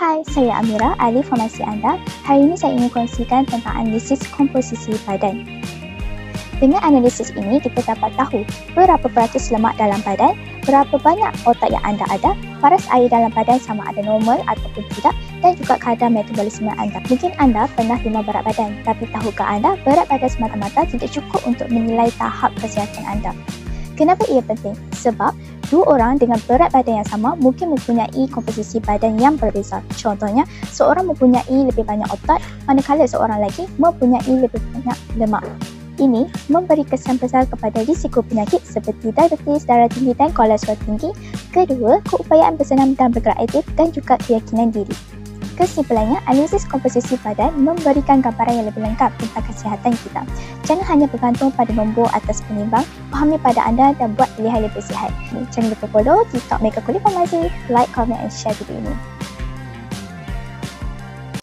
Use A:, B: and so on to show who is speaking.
A: Hai, saya Amira, ahli farmasi anda. Hari ini saya ingin kongsikan tentang analisis komposisi badan. Dengan analisis ini, kita dapat tahu berapa peratus lemak dalam badan, berapa banyak otak yang anda ada, paras air dalam badan sama ada normal ataupun tidak, dan juga kadar metabolisme anda. Mungkin anda pernah timbang berat badan, tapi tahukah anda berat badan semata-mata tidak cukup untuk menilai tahap kesihatan anda. Kenapa ia penting? Sebab dua orang dengan berat badan yang sama mungkin mempunyai komposisi badan yang berbeza. Contohnya, seorang mempunyai lebih banyak otak, manakala seorang lagi mempunyai lebih banyak lemak. Ini memberi kesan besar kepada risiko penyakit seperti diabetes, darah tinggi dan kolesterol tinggi. Kedua, keupayaan bersenam dan bergerak aktif dan juga keyakinan diri. Kesimpulannya, analisis komposisi badan memberikan gambaran yang lebih lengkap tentang kesihatan kita. Jangan hanya bergantung pada nombor atas penimbang, fahami pada anda dan buat pilihan lebih sihat. Jangan lupa follow TikTok Mega Kulit Farmasi, like, comment and share video ini.